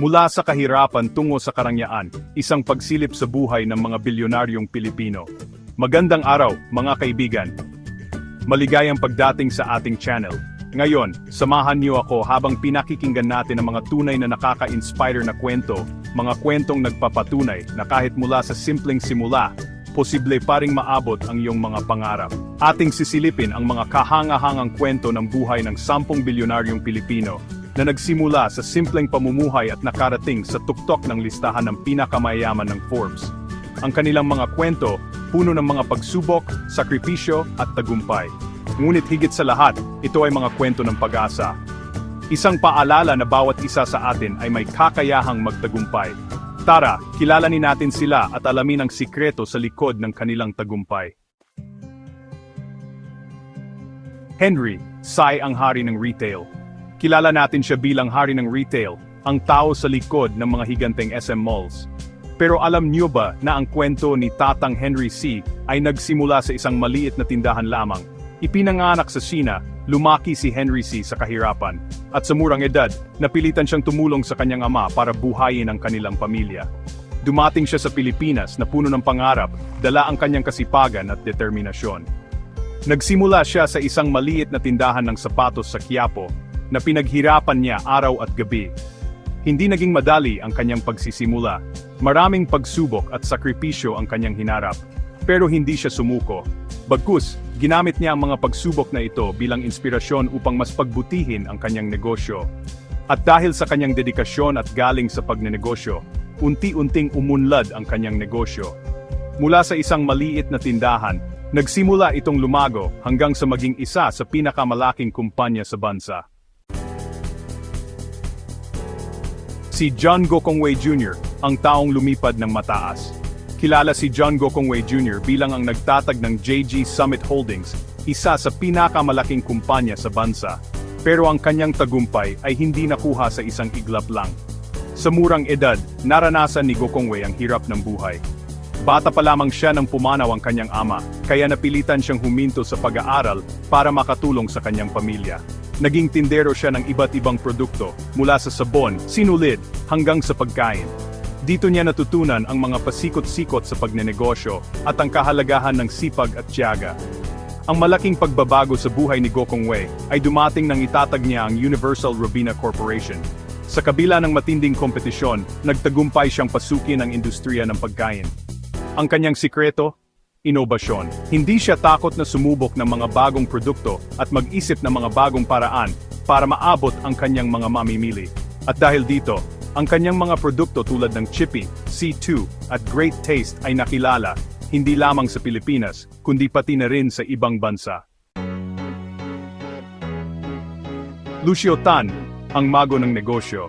Mula sa kahirapan tungo sa karangyaan, isang pagsilip sa buhay ng mga bilyonaryong Pilipino. Magandang araw, mga kaibigan. Maligayang pagdating sa ating channel. Ngayon, samahan niyo ako habang pinakikinggan natin ang mga tunay na nakaka-inspire na kwento, mga kwentong nagpapatunay na kahit mula sa simpleng simula, posible pa ring maabot ang iyong mga pangarap. Ating sisilipin ang mga kahanga-hangang kwento ng buhay ng 10 bilyonaryong Pilipino na nagsimula sa simpleng pamumuhay at nakarating sa tuktok ng listahan ng pinakamayaman ng Forbes. Ang kanilang mga kwento, puno ng mga pagsubok, sakripisyo at tagumpay. Ngunit higit sa lahat, ito ay mga kwento ng pag-asa. Isang paalala na bawat isa sa atin ay may kakayahang magtagumpay. Tara, kilalanin natin sila at alamin ang sikreto sa likod ng kanilang tagumpay. Henry, Sy ang hari ng retail. Kilala natin siya bilang hari ng retail, ang tao sa likod ng mga higanteng SM malls. Pero alam niyo ba na ang kwento ni Tatang Henry C. ay nagsimula sa isang maliit na tindahan lamang? Ipinanganak sa China, lumaki si Henry C. sa kahirapan, at sa murang edad, napilitan siyang tumulong sa kanyang ama para buhayin ang kanilang pamilya. Dumating siya sa Pilipinas na puno ng pangarap, dala ang kanyang kasipagan at determinasyon. Nagsimula siya sa isang maliit na tindahan ng sapatos sa Quiapo, na pinaghirapan niya araw at gabi. Hindi naging madali ang kanyang pagsisimula, maraming pagsubok at sakripisyo ang kanyang hinarap, pero hindi siya sumuko. Bagkus, ginamit niya ang mga pagsubok na ito bilang inspirasyon upang mas pagbutihin ang kanyang negosyo. At dahil sa kanyang dedikasyon at galing sa pagnenegosyo, unti-unting umunlad ang kanyang negosyo. Mula sa isang maliit na tindahan, nagsimula itong lumago hanggang sa maging isa sa pinakamalaking kumpanya sa bansa. Si John Gokongwei Jr., ang taong lumipad ng mataas. Kilala si John Gokongwei Jr. bilang ang nagtatag ng JG Summit Holdings, isa sa pinakamalaking kumpanya sa bansa. Pero ang kanyang tagumpay ay hindi nakuha sa isang iglap lang. Sa murang edad, naranasan ni Gokongwei ang hirap ng buhay. Bata pa lamang siya nang pumanaw ang kanyang ama, kaya napilitan siyang huminto sa pag-aaral para makatulong sa kanyang pamilya. Naging tindero siya ng iba't ibang produkto, mula sa sabon, sinulid, hanggang sa pagkain. Dito niya natutunan ang mga pasikot-sikot sa pagnenegosyo at ang kahalagahan ng sipag at tiyaga. Ang malaking pagbabago sa buhay ni Gokongwei ay dumating nang itatag niya ang Universal Robina Corporation. Sa kabila ng matinding kompetisyon, nagtagumpay siyang pasukin ang industriya ng pagkain. Ang kanyang sikreto? Inobasyon. Hindi siya takot na sumubok ng mga bagong produkto at mag-isip ng mga bagong paraan para maabot ang kanyang mga mamimili. At dahil dito, ang kanyang mga produkto tulad ng Chippy, C2, at Great Taste ay nakilala, hindi lamang sa Pilipinas, kundi pati na rin sa ibang bansa. Lucio Tan, ang mago ng negosyo.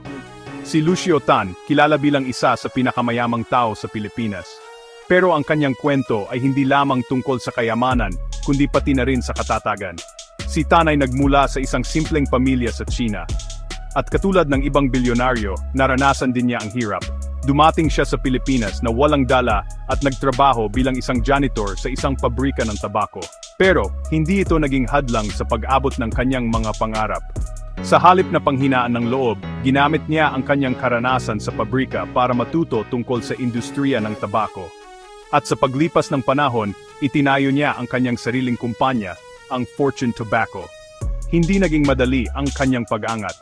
Si Lucio Tan, kilala bilang isa sa pinakamayamang tao sa Pilipinas. Pero ang kanyang kwento ay hindi lamang tungkol sa kayamanan, kundi pati na rin sa katatagan. Si Tan ay nagmula sa isang simpleng pamilya sa China. At katulad ng ibang bilyonaryo, naranasan din niya ang hirap. Dumating siya sa Pilipinas na walang dala at nagtrabaho bilang isang janitor sa isang pabrika ng tabako. Pero, hindi ito naging hadlang sa pag-abot ng kanyang mga pangarap. Sa halip na panghinaan ng loob, ginamit niya ang kanyang karanasan sa pabrika para matuto tungkol sa industriya ng tabako. At sa paglipas ng panahon, itinayo niya ang kanyang sariling kumpanya, ang Fortune Tobacco. Hindi naging madali ang kanyang pag-angat.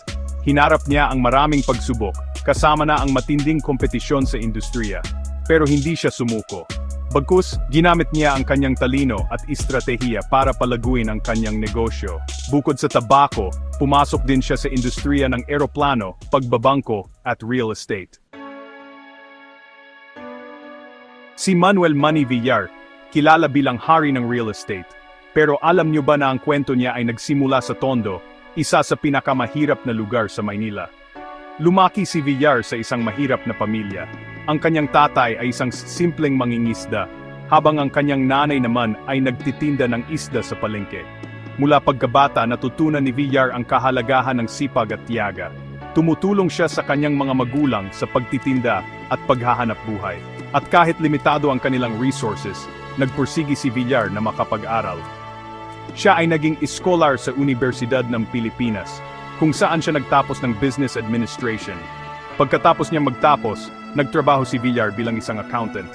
Hinarap niya ang maraming pagsubok, kasama na ang matinding kompetisyon sa industriya. Pero hindi siya sumuko. Bagkus, ginamit niya ang kanyang talino at estratehiya para palaguin ang kanyang negosyo. Bukod sa tabako, pumasok din siya sa industriya ng eroplano, pagbabangko, at real estate. Si Manuel Manny Villar, kilala bilang hari ng real estate. Pero alam niyo ba na ang kwento niya ay nagsimula sa Tondo, isa sa pinakamahirap na lugar sa Maynila. Lumaki si Villar sa isang mahirap na pamilya. Ang kanyang tatay ay isang simpleng mangingisda, habang ang kanyang nanay naman ay nagtitinda ng isda sa palengke. Mula pagkabata natutunan ni Villar ang kahalagahan ng sipag at tiyaga. Tumutulong siya sa kanyang mga magulang sa pagtitinda at paghahanap buhay. At kahit limitado ang kanilang resources, nagpursigi si Villar na makapag-aral. Siya ay naging scholar sa Universidad ng Pilipinas, kung saan siya nagtapos ng Business Administration. Pagkatapos niya magtapos, nagtrabaho si Villar bilang isang accountant.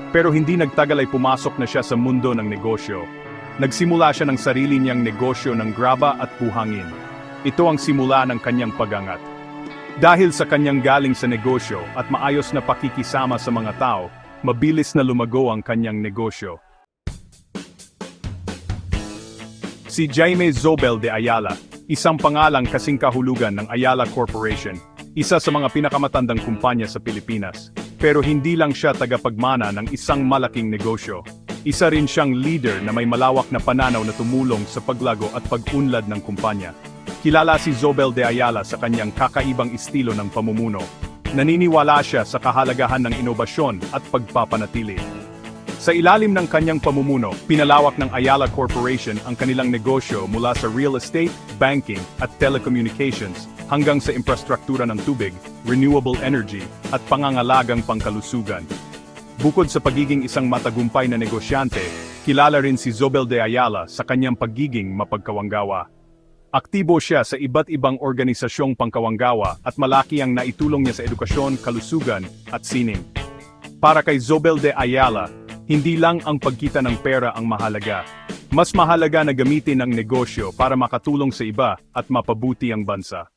Pero hindi nagtagal ay pumasok na siya sa mundo ng negosyo. Nagsimula siya ng sarili niyang negosyo ng graba at buhangin. Ito ang simula ng kanyang pagangat. Dahil sa kanyang galing sa negosyo at maayos na pakikisama sa mga tao, mabilis na lumago ang kanyang negosyo. Si Jaime Zobel de Ayala, isang pangalang kasing kahulugan ng Ayala Corporation, isa sa mga pinakamatandang kumpanya sa Pilipinas. Pero hindi lang siya tagapagmana ng isang malaking negosyo. Isa rin siyang leader na may malawak na pananaw na tumulong sa paglago at pag-unlad ng kumpanya. Kilala si Zobel de Ayala sa kanyang kakaibang estilo ng pamumuno. Naniniwala siya sa kahalagahan ng inobasyon at pagpapanatili. Sa ilalim ng kanyang pamumuno, pinalawak ng Ayala Corporation ang kanilang negosyo mula sa real estate, banking, at telecommunications hanggang sa infrastruktura ng tubig, renewable energy, at pangangalagang pangkalusugan. Bukod sa pagiging isang matagumpay na negosyante, kilala rin si Zobel de Ayala sa kanyang pagiging mapagkawanggawa. Aktibo siya sa iba't ibang organisasyong pangkawanggawa at malaki ang naitulong niya sa edukasyon, kalusugan, at sining. Para kay Zobel de Ayala, hindi lang ang pagkita ng pera ang mahalaga. Mas mahalaga na gamitin ang negosyo para makatulong sa iba at mapabuti ang bansa.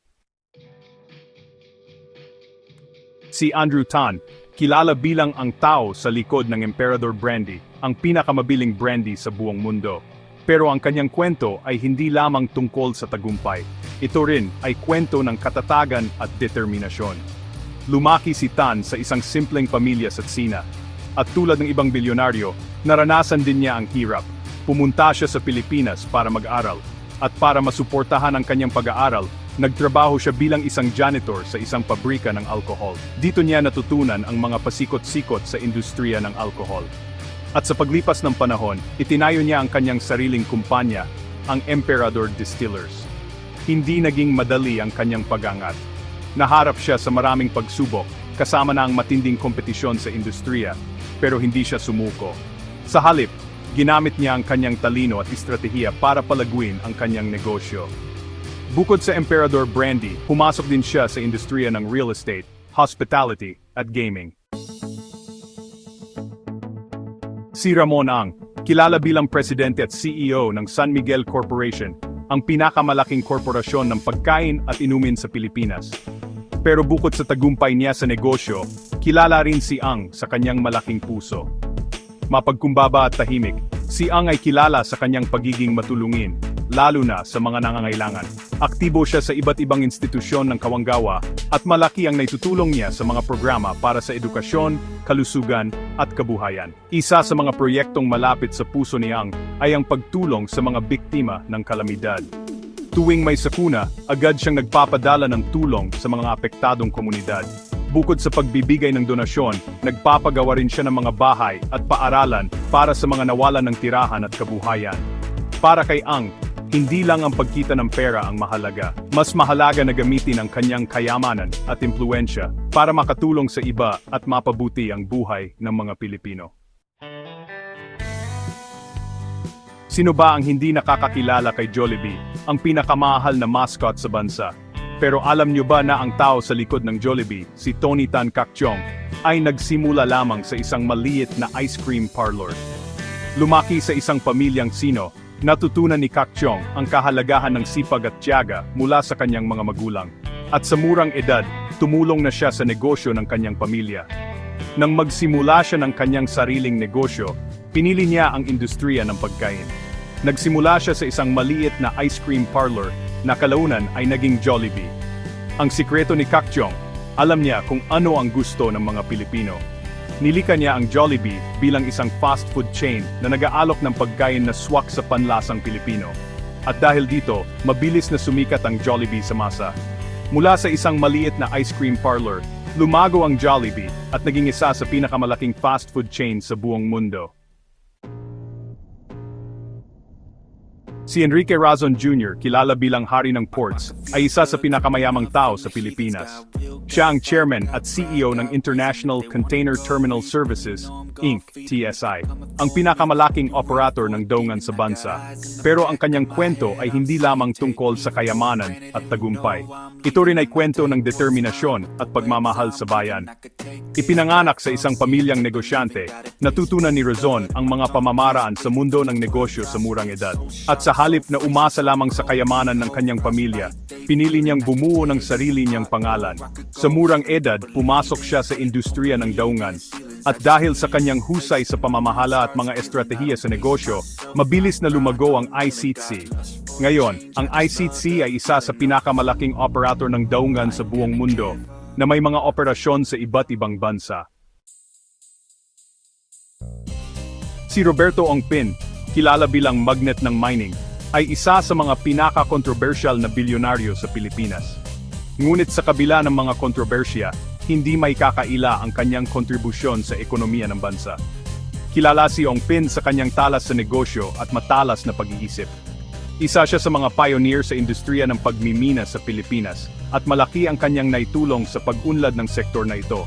Si Andrew Tan, kilala bilang ang tao sa likod ng Emperador Brandy, ang pinakamabiling brandy sa buong mundo. Pero ang kanyang kwento ay hindi lamang tungkol sa tagumpay. Ito rin ay kwento ng katatagan at determinasyon. Lumaki si Tan sa isang simpleng pamilya sa Tsina. At tulad ng ibang bilyonaryo, naranasan din niya ang hirap. Pumunta siya sa Pilipinas para mag-aral. At para masuportahan ang kanyang pag-aaral, nagtrabaho siya bilang isang janitor sa isang pabrika ng alkohol. Dito niya natutunan ang mga pasikot-sikot sa industriya ng alkohol. At sa paglipas ng panahon, itinayo niya ang kanyang sariling kumpanya, ang Emperador Distillers. Hindi naging madali ang kanyang pag-angat. Naharap siya sa maraming pagsubok, kasama na ang matinding kompetisyon sa industriya, pero hindi siya sumuko. Sa halip, ginamit niya ang kanyang talino at estratehiya para palaguin ang kanyang negosyo. Bukod sa Emperador Brandy, pumasok din siya sa industriya ng real estate, hospitality, at gaming. Si Ramon Ang, kilala bilang presidente at CEO ng San Miguel Corporation, ang pinakamalaking korporasyon ng pagkain at inumin sa Pilipinas. Pero bukod sa tagumpay niya sa negosyo, kilala rin si Ang sa kanyang malaking puso. Mapagkumbaba at tahimik, si Ang ay kilala sa kanyang pagiging matulungin, lalo na sa mga nangangailangan. Aktibo siya sa iba't ibang institusyon ng kawanggawa at malaki ang naitutulong niya sa mga programa para sa edukasyon, kalusugan, at kabuhayan. Isa sa mga proyektong malapit sa puso ni Ang ay ang pagtulong sa mga biktima ng kalamidad. Tuwing may sakuna, agad siyang nagpapadala ng tulong sa mga apektadong komunidad. Bukod sa pagbibigay ng donasyon, nagpapagawa rin siya ng mga bahay at paaralan para sa mga nawalan ng tirahan at kabuhayan. Para kay Ang, hindi lang ang pagkita ng pera ang mahalaga. Mas mahalaga na gamitin ang kanyang kayamanan at impluensya para makatulong sa iba at mapabuti ang buhay ng mga Pilipino. Sino ba ang hindi nakakakilala kay Jollibee, ang pinakamahal na mascot sa bansa? Pero alam niyo ba na ang tao sa likod ng Jollibee, si Tony Tan Caktiong, ay nagsimula lamang sa isang maliit na ice cream parlor. Lumaki sa isang pamilyang Sino, natutunan ni Caktiong ang kahalagahan ng sipag at tiyaga mula sa kanyang mga magulang. At sa murang edad, tumulong na siya sa negosyo ng kanyang pamilya. Nang magsimula siya ng kanyang sariling negosyo, pinili niya ang industriya ng pagkain. Nagsimula siya sa isang maliit na ice cream parlor na kalaunan ay naging Jollibee. Ang sikreto ni Caktiong, alam niya kung ano ang gusto ng mga Pilipino. Nilikha niya ang Jollibee bilang isang fast food chain na nag-aalok ng pagkain na swak sa panlasang Pilipino. At dahil dito, mabilis na sumikat ang Jollibee sa masa. Mula sa isang maliit na ice cream parlor, lumago ang Jollibee at naging isa sa pinakamalaking fast food chain sa buong mundo. Si Enrique Razon Jr., kilala bilang Hari ng Ports, ay isa sa pinakamayamang tao sa Pilipinas. Siya ang chairman at CEO ng International Container Terminal Services, Inc., TSI, ang pinakamalaking operator ng daungan sa bansa. Pero ang kanyang kwento ay hindi lamang tungkol sa kayamanan at tagumpay. Ito rin ay kwento ng determinasyon at pagmamahal sa bayan. Ipinanganak sa isang pamilyang negosyante, natutunan ni Razon ang mga pamamaraan sa mundo ng negosyo sa murang edad. At sa halip na umasa lamang sa kayamanan ng kanyang pamilya, pinili niyang bumuo ng sarili niyang pangalan. Sa murang edad, pumasok siya sa industriya ng daungan. At dahil sa kanyang husay sa pamamahala at mga estratehiya sa negosyo, mabilis na lumago ang ICTC. Ngayon, ang ICTC ay isa sa pinakamalaking operator ng daungan sa buong mundo, na may mga operasyon sa iba't ibang bansa. Si Roberto Ongpin, kilala bilang magnet ng mining, ay isa sa mga pinaka-controversial na bilyonaryo sa Pilipinas. Ngunit sa kabila ng mga kontrobersya, hindi may kakaila ang kanyang kontribusyon sa ekonomiya ng bansa. Kilala si Ongpin sa kanyang talas sa negosyo at matalas na pag-iisip. Isa siya sa mga pioneer sa industriya ng pagmimina sa Pilipinas, at malaki ang kanyang naitulong sa pag-unlad ng sektor na ito.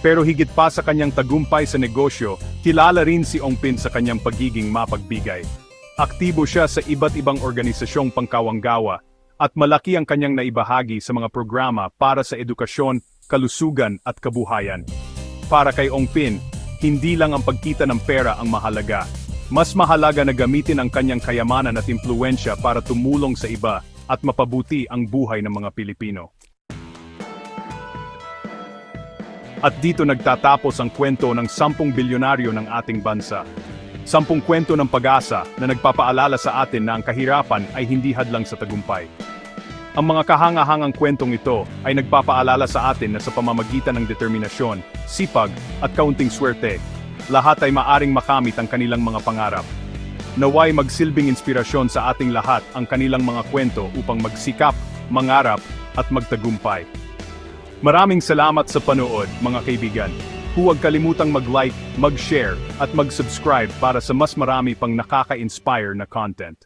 Pero higit pa sa kanyang tagumpay sa negosyo, kilala rin si Ongpin sa kanyang pagiging mapagbigay. Aktibo siya sa iba't ibang organisasyong pangkawanggawa, at malaki ang kanyang naibahagi sa mga programa para sa edukasyon, kalusugan at kabuhayan. Para kay Ongpin, hindi lang ang pagkita ng pera ang mahalaga. Mas mahalaga na gamitin ang kanyang kayamanan at impluwensya para tumulong sa iba at mapabuti ang buhay ng mga Pilipino. At dito nagtatapos ang kwento ng 10 bilyonaryo ng ating bansa. 10 kwento ng pag-asa na nagpapaalala sa atin na ang kahirapan ay hindi hadlang sa tagumpay. Ang mga kahangahangang kwentong ito ay nagpapaalala sa atin na sa pamamagitan ng determinasyon, sipag at kaunting swerte, lahat ay maaring makamit ang kanilang mga pangarap. Naway magsilbing inspirasyon sa ating lahat ang kanilang mga kwento upang magsikap, mangarap at magtagumpay. Maraming salamat sa panood, mga kaibigan. Huwag kalimutang mag-like, mag-share at mag-subscribe para sa mas marami pang nakaka-inspire na content.